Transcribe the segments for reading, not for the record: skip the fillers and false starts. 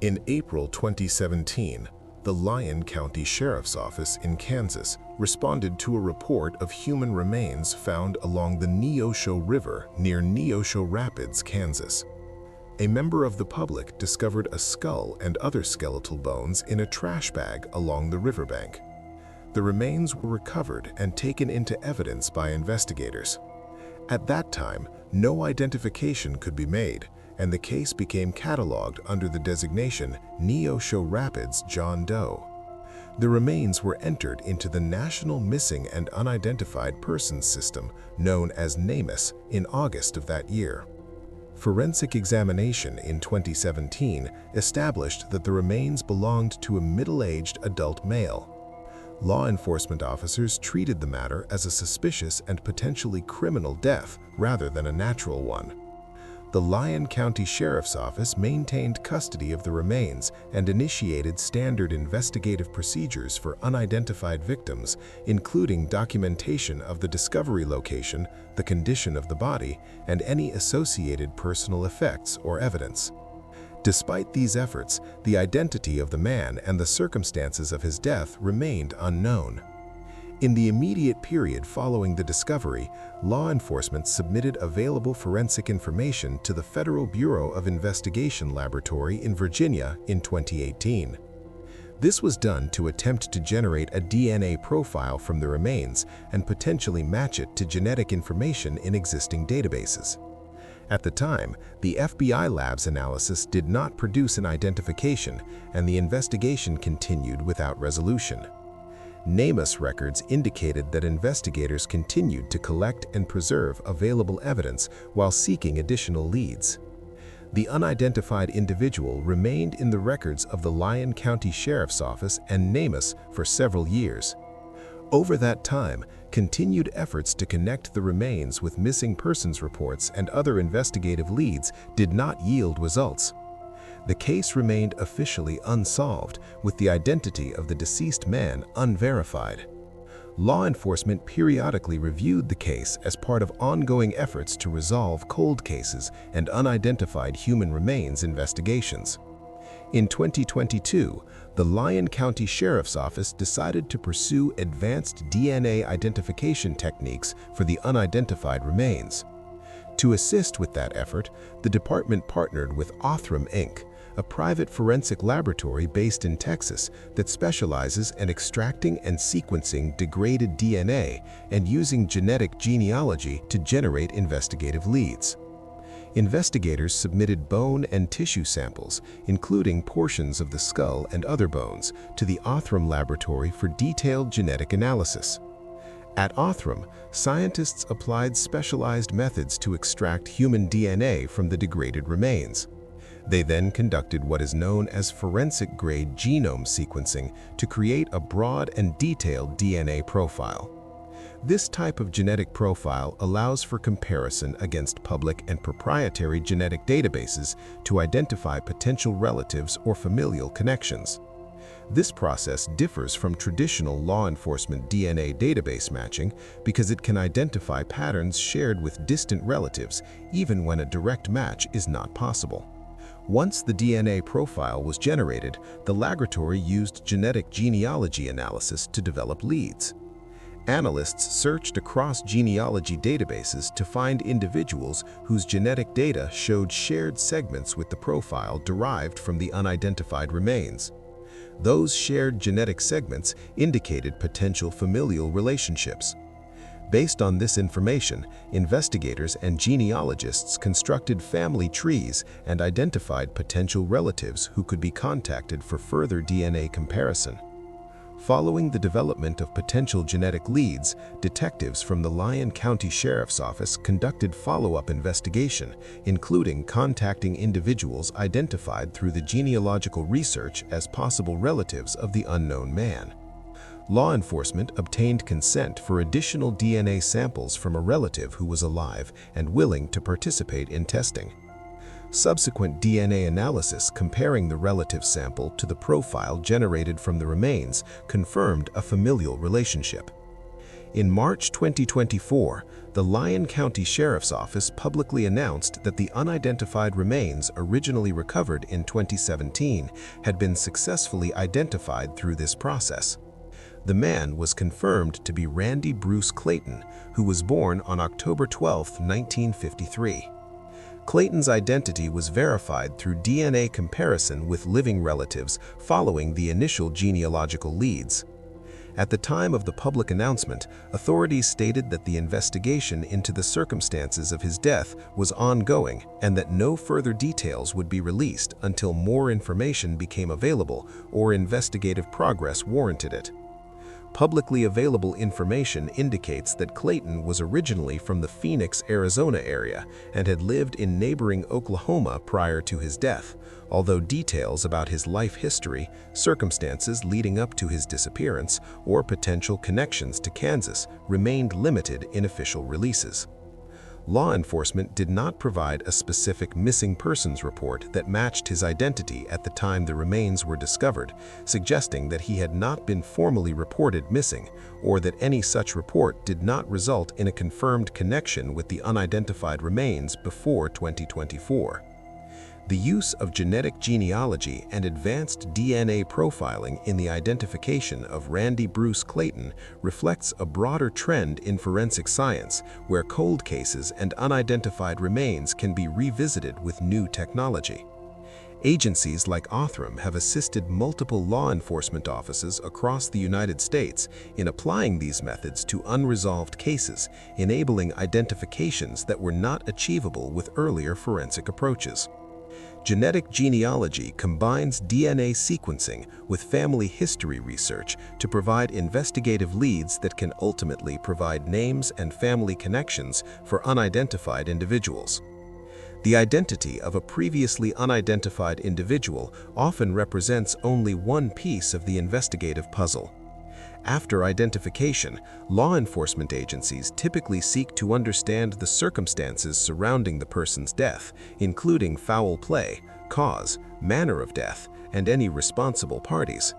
In April 2017, the Lyon County Sheriff's Office in Kansas responded to a report of human remains found along the Neosho River near Neosho Rapids, Kansas. A member of the public discovered a skull and other skeletal bones in a trash bag along the riverbank. The remains were recovered and taken into evidence by investigators. At that time, no identification could be made, and the case became cataloged under the designation Neosho Rapids John Doe. The remains were entered into the National Missing and Unidentified Persons System, known as NamUs, in August of that year. Forensic examination in 2017 established that the remains belonged to a middle-aged adult male. Law enforcement officers treated the matter as a suspicious and potentially criminal death rather than a natural one. The Lyon County Sheriff's Office maintained custody of the remains and initiated standard investigative procedures for unidentified victims, including documentation of the discovery location, the condition of the body, and any associated personal effects or evidence. Despite these efforts, the identity of the man and the circumstances of his death remained unknown. In the immediate period following the discovery, law enforcement submitted available forensic information to the Federal Bureau of Investigation Laboratory in Virginia in 2018. This was done to attempt to generate a DNA profile from the remains and potentially match it to genetic information in existing databases. At the time, the FBI lab's analysis did not produce an identification, and the investigation continued without resolution. NamUs records indicated that investigators continued to collect and preserve available evidence while seeking additional leads. The unidentified individual remained in the records of the Lyon County Sheriff's Office and NamUs for several years. Over that time, continued efforts to connect the remains with missing persons reports and other investigative leads did not yield results. The case remained officially unsolved, with the identity of the deceased man unverified. Law enforcement periodically reviewed the case as part of ongoing efforts to resolve cold cases and unidentified human remains investigations. In 2022, the Lyon County Sheriff's Office decided to pursue advanced DNA identification techniques for the unidentified remains. To assist with that effort, the department partnered with Othram Inc., a private forensic laboratory based in Texas that specializes in extracting and sequencing degraded DNA and using genetic genealogy to generate investigative leads. Investigators submitted bone and tissue samples, including portions of the skull and other bones, to the Othram laboratory for detailed genetic analysis. At Othram, scientists applied specialized methods to extract human DNA from the degraded remains. They then conducted what is known as forensic-grade genome sequencing to create a broad and detailed DNA profile. This type of genetic profile allows for comparison against public and proprietary genetic databases to identify potential relatives or familial connections. This process differs from traditional law enforcement DNA database matching because it can identify patterns shared with distant relatives even when a direct match is not possible. Once the DNA profile was generated, the laboratory used genetic genealogy analysis to develop leads. Analysts searched across genealogy databases to find individuals whose genetic data showed shared segments with the profile derived from the unidentified remains. Those shared genetic segments indicated potential familial relationships. Based on this information, investigators and genealogists constructed family trees and identified potential relatives who could be contacted for further DNA comparison. Following the development of potential genetic leads, detectives from the Lyon County Sheriff's Office conducted follow-up investigation, including contacting individuals identified through the genealogical research as possible relatives of the unknown man. Law enforcement obtained consent for additional DNA samples from a relative who was alive and willing to participate in testing. Subsequent DNA analysis comparing the relative sample to the profile generated from the remains confirmed a familial relationship. In March 2024, the Lyon County Sheriff's Office publicly announced that the unidentified remains originally recovered in 2017 had been successfully identified through this process. The man was confirmed to be Randy Bruce Clayton, who was born on October 12, 1953. Clayton's identity was verified through DNA comparison with living relatives following the initial genealogical leads. At the time of the public announcement, authorities stated that the investigation into the circumstances of his death was ongoing and that no further details would be released until more information became available or investigative progress warranted it. Publicly available information indicates that Clayton was originally from the Phoenix, Arizona area and had lived in neighboring Oklahoma prior to his death, although details about his life history, circumstances leading up to his disappearance, or potential connections to Kansas remained limited in official releases. Law enforcement did not provide a specific missing persons report that matched his identity at the time the remains were discovered, suggesting that he had not been formally reported missing, or that any such report did not result in a confirmed connection with the unidentified remains before 2024. The use of genetic genealogy and advanced DNA profiling in the identification of Randy Bruce Clayton reflects a broader trend in forensic science, where cold cases and unidentified remains can be revisited with new technology. Agencies like OTHRM have assisted multiple law enforcement offices across the United States in applying these methods to unresolved cases, enabling identifications that were not achievable with earlier forensic approaches. Genetic genealogy combines DNA sequencing with family history research to provide investigative leads that can ultimately provide names and family connections for unidentified individuals. The identity of a previously unidentified individual often represents only one piece of the investigative puzzle. After identification, law enforcement agencies typically seek to understand the circumstances surrounding the person's death, including foul play, cause, manner of death, and any responsible parties.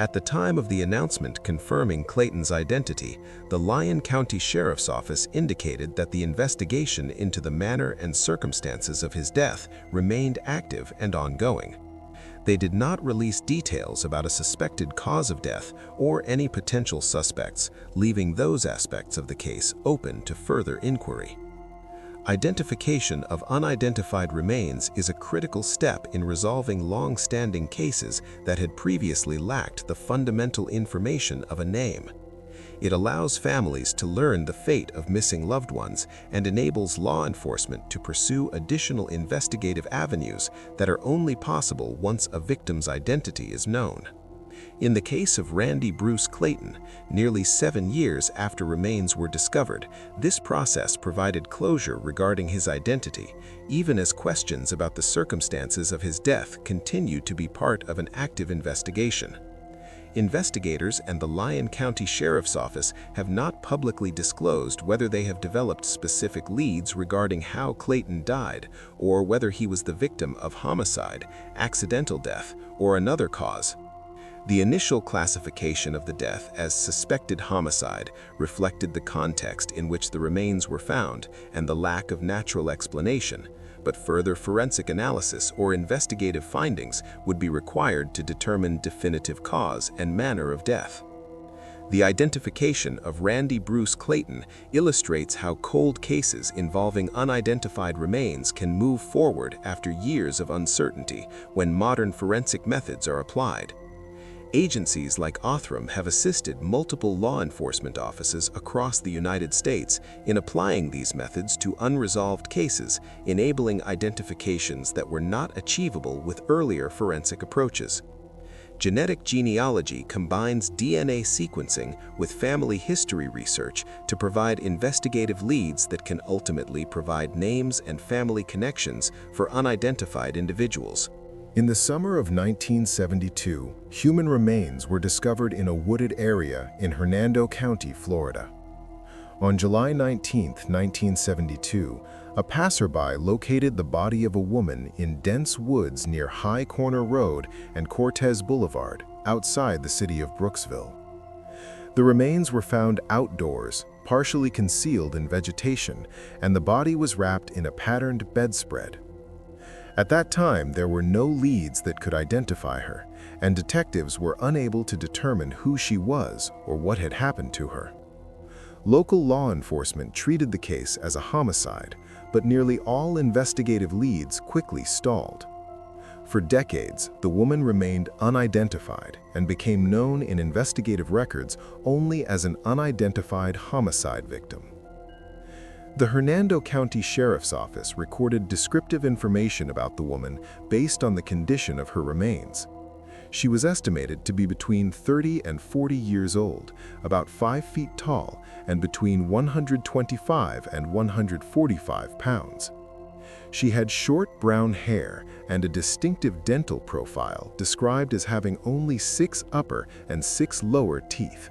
At the time of the announcement confirming Clayton's identity, the Lyon County Sheriff's Office indicated that the investigation into the manner and circumstances of his death remained active and ongoing. They did not release details about a suspected cause of death or any potential suspects, leaving those aspects of the case open to further inquiry. Identification of unidentified remains is a critical step in resolving long-standing cases that had previously lacked the fundamental information of a name. It allows families to learn the fate of missing loved ones and enables law enforcement to pursue additional investigative avenues that are only possible once a victim's identity is known. In the case of Randy Bruce Clayton, nearly 7 years after remains were discovered, this process provided closure regarding his identity, even as questions about the circumstances of his death continue to be part of an active investigation. Investigators and the Lyon County Sheriff's Office have not publicly disclosed whether they have developed specific leads regarding how Clayton died or whether he was the victim of homicide, accidental death, or another cause. The initial classification of the death as suspected homicide reflected the context in which the remains were found and the lack of natural explanation, but further forensic analysis or investigative findings would be required to determine definitive cause and manner of death. The identification of Randy Bruce Clayton illustrates how cold cases involving unidentified remains can move forward after years of uncertainty when modern forensic methods are applied. Agencies like OTHRM have assisted multiple law enforcement offices across the United States in applying these methods to unresolved cases, enabling identifications that were not achievable with earlier forensic approaches. Genetic genealogy combines DNA sequencing with family history research to provide investigative leads that can ultimately provide names and family connections for unidentified individuals. In the summer of 1972, human remains were discovered in a wooded area in Hernando County, Florida. On July 19, 1972, a passerby located the body of a woman in dense woods near High Corner Road and Cortez Boulevard, outside the city of Brooksville. The remains were found outdoors, partially concealed in vegetation, and the body was wrapped in a patterned bedspread. At that time, there were no leads that could identify her, and detectives were unable to determine who she was or what had happened to her. Local law enforcement treated the case as a homicide, but nearly all investigative leads quickly stalled. For decades, the woman remained unidentified and became known in investigative records only as an unidentified homicide victim. The Hernando County Sheriff's Office recorded descriptive information about the woman based on the condition of her remains. She was estimated to be between 30 and 40 years old, about 5 feet tall, and between 125 and 145 pounds. She had short brown hair and a distinctive dental profile described as having only 6 upper and 6 lower teeth.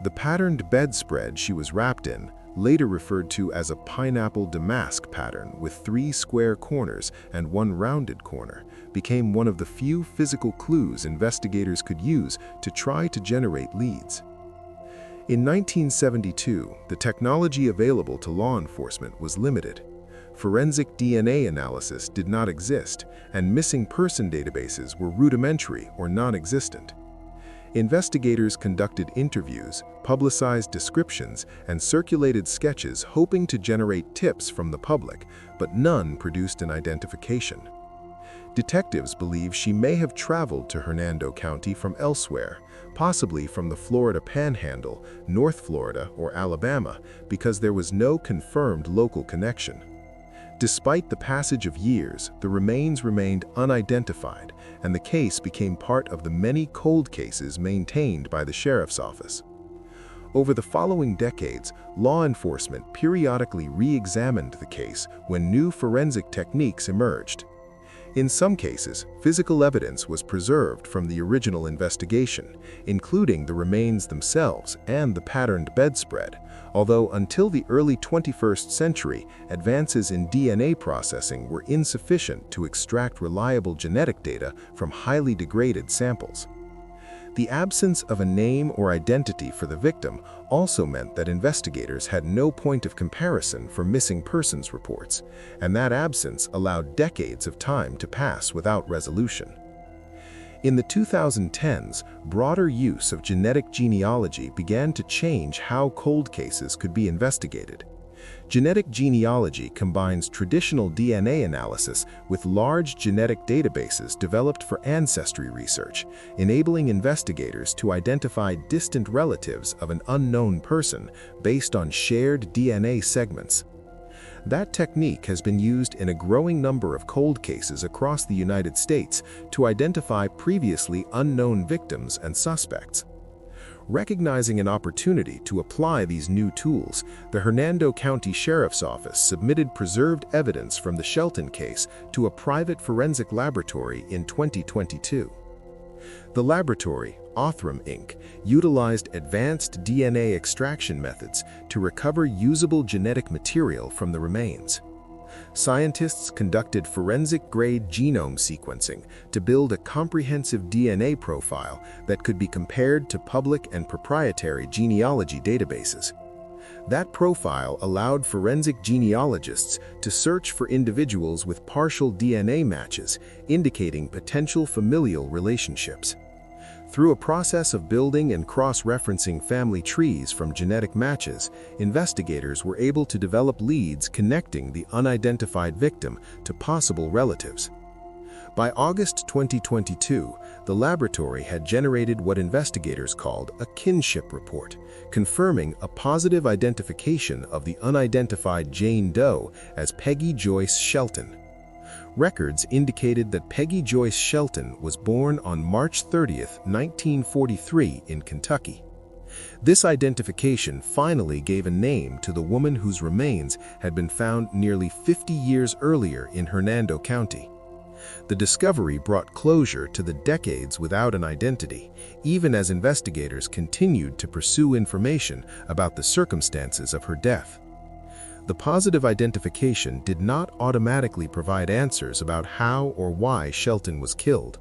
The patterned bedspread she was wrapped in, later referred to as a pineapple damask pattern with 3 square corners and 1 rounded corner, became one of the few physical clues investigators could use to try to generate leads. In 1972, the technology available to law enforcement was limited. Forensic DNA analysis did not exist, and missing person databases were rudimentary or non-existent. Investigators conducted interviews, publicized descriptions, and circulated sketches hoping to generate tips from the public, but none produced an identification. Detectives believe she may have traveled to Hernando County from elsewhere, possibly from the Florida Panhandle, North Florida, or Alabama, because there was no confirmed local connection. Despite the passage of years, the remains remained unidentified, and the case became part of the many cold cases maintained by the Sheriff's Office. Over the following decades, law enforcement periodically re-examined the case when new forensic techniques emerged. In some cases, physical evidence was preserved from the original investigation, including the remains themselves and the patterned bedspread, although until the early 21st century, advances in DNA processing were insufficient to extract reliable genetic data from highly degraded samples. The absence of a name or identity for the victim also meant that investigators had no point of comparison for missing persons reports, and that absence allowed decades of time to pass without resolution. In the 2010s, broader use of genetic genealogy began to change how cold cases could be investigated. Genetic genealogy combines traditional DNA analysis with large genetic databases developed for ancestry research, enabling investigators to identify distant relatives of an unknown person based on shared DNA segments. That technique has been used in a growing number of cold cases across the United States to identify previously unknown victims and suspects. Recognizing an opportunity to apply these new tools, the Hernando County Sheriff's Office submitted preserved evidence from the Shelton case to a private forensic laboratory in 2022. The laboratory, Othram Inc., utilized advanced DNA extraction methods to recover usable genetic material from the remains. Scientists conducted forensic-grade genome sequencing to build a comprehensive DNA profile that could be compared to public and proprietary genealogy databases. That profile allowed forensic genealogists to search for individuals with partial DNA matches, indicating potential familial relationships. Through a process of building and cross-referencing family trees from genetic matches, investigators were able to develop leads connecting the unidentified victim to possible relatives. By August 2022, the laboratory had generated what investigators called a kinship report, confirming a positive identification of the unidentified Jane Doe as Peggy Joyce Shelton. Records indicated that Peggy Joyce Shelton was born on March 30, 1943 in Kentucky. This identification finally gave a name to the woman whose remains had been found nearly 50 years earlier in Hernando County. The discovery brought closure to the decades without an identity, even as investigators continued to pursue information about the circumstances of her death. The positive identification did not automatically provide answers about how or why Shelton was killed.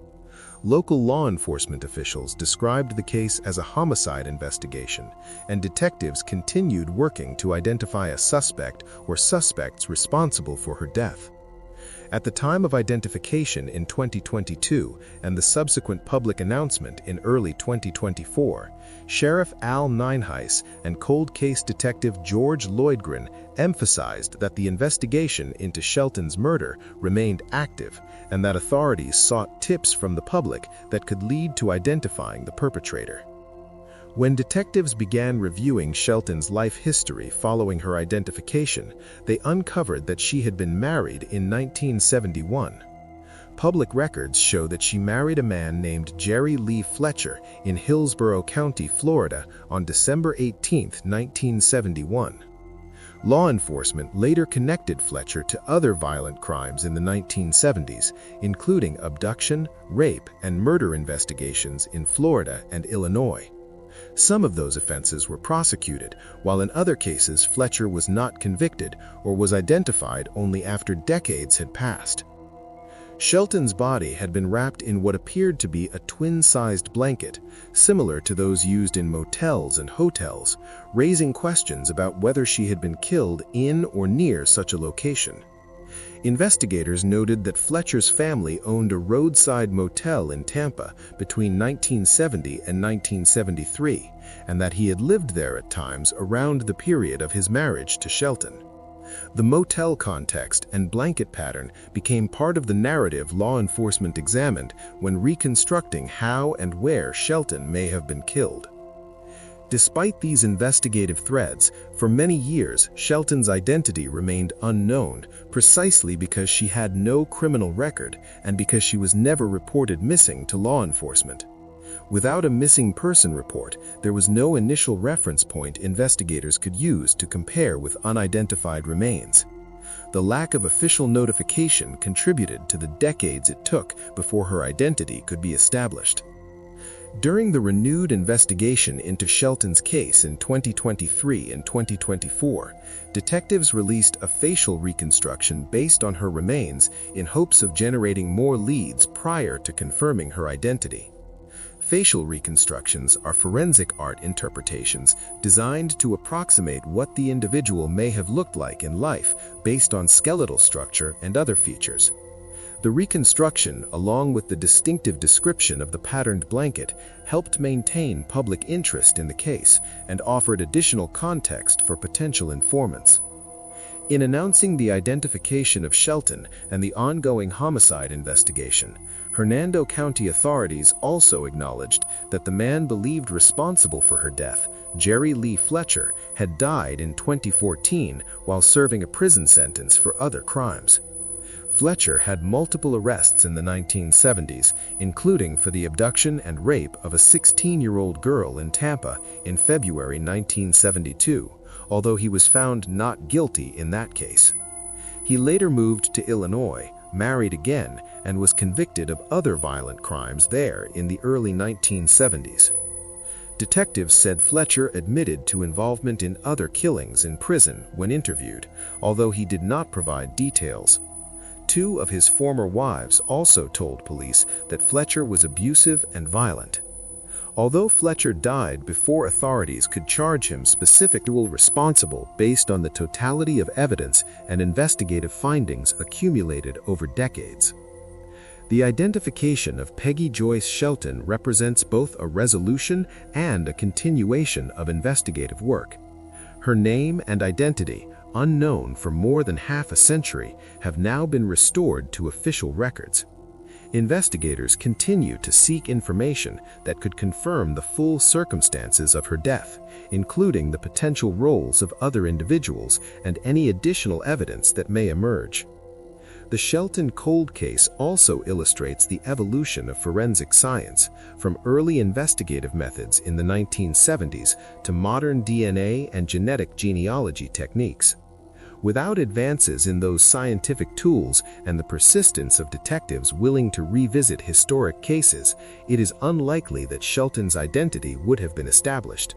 Local law enforcement officials described the case as a homicide investigation, and detectives continued working to identify a suspect or suspects responsible for her death. At the time of identification in 2022 and the subsequent public announcement in early 2024, Sheriff Al Nineheis and cold case detective George Lloydgren emphasized that the investigation into Shelton's murder remained active and that authorities sought tips from the public that could lead to identifying the perpetrator. When detectives began reviewing Shelton's life history following her identification, they uncovered that she had been married in 1971. Public records show that she married a man named Jerry Lee Fletcher in Hillsborough County, Florida, on December 18, 1971. Law enforcement later connected Fletcher to other violent crimes in the 1970s, including abduction, rape, and murder investigations in Florida and Illinois. Some of those offenses were prosecuted, while in other cases Fletcher was not convicted or was identified only after decades had passed. Shelton's body had been wrapped in what appeared to be a twin-sized blanket, similar to those used in motels and hotels, raising questions about whether she had been killed in or near such a location. Investigators noted that Fletcher's family owned a roadside motel in Tampa between 1970 and 1973, and that he had lived there at times around the period of his marriage to Shelton. The motel context and blanket pattern became part of the narrative law enforcement examined when reconstructing how and where Shelton may have been killed. Despite these investigative threads, for many years Shelton's identity remained unknown precisely because she had no criminal record and because she was never reported missing to law enforcement. Without a missing person report, there was no initial reference point investigators could use to compare with unidentified remains. The lack of official notification contributed to the decades it took before her identity could be established. During the renewed investigation into Shelton's case in 2023 and 2024, detectives released a facial reconstruction based on her remains in hopes of generating more leads prior to confirming her identity. Facial reconstructions are forensic art interpretations designed to approximate what the individual may have looked like in life based on skeletal structure and other features. The reconstruction, along with the distinctive description of the patterned blanket, helped maintain public interest in the case and offered additional context for potential informants. In announcing the identification of Shelton and the ongoing homicide investigation, Hernando County authorities also acknowledged that the man believed responsible for her death, Jerry Lee Fletcher, had died in 2014 while serving a prison sentence for other crimes. Fletcher had multiple arrests in the 1970s, including for the abduction and rape of a 16-year-old girl in Tampa in February 1972, although he was found not guilty in that case. He later moved to Illinois, married again, and was convicted of other violent crimes there in the early 1970s. Detectives said Fletcher admitted to involvement in other killings in prison when interviewed, although he did not provide details. Two of his former wives also told police that Fletcher was abusive and violent. Although Fletcher died before authorities could charge him specifically responsible based on the totality of evidence and investigative findings accumulated over decades. The identification of Peggy Joyce Shelton represents both a resolution and a continuation of investigative work. Her name and identity, unknown for more than half a century, have now been restored to official records. Investigators continue to seek information that could confirm the full circumstances of her death, including the potential roles of other individuals and any additional evidence that may emerge. The Shelton cold case also illustrates the evolution of forensic science, from early investigative methods in the 1970s to modern DNA and genetic genealogy techniques. Without advances in those scientific tools and the persistence of detectives willing to revisit historic cases, it is unlikely that Shelton's identity would have been established.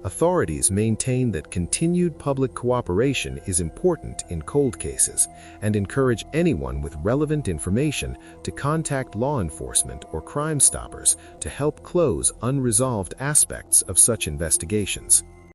Authorities maintain that continued public cooperation is important in cold cases and encourage anyone with relevant information to contact law enforcement or Crime Stoppers to help close unresolved aspects of such investigations.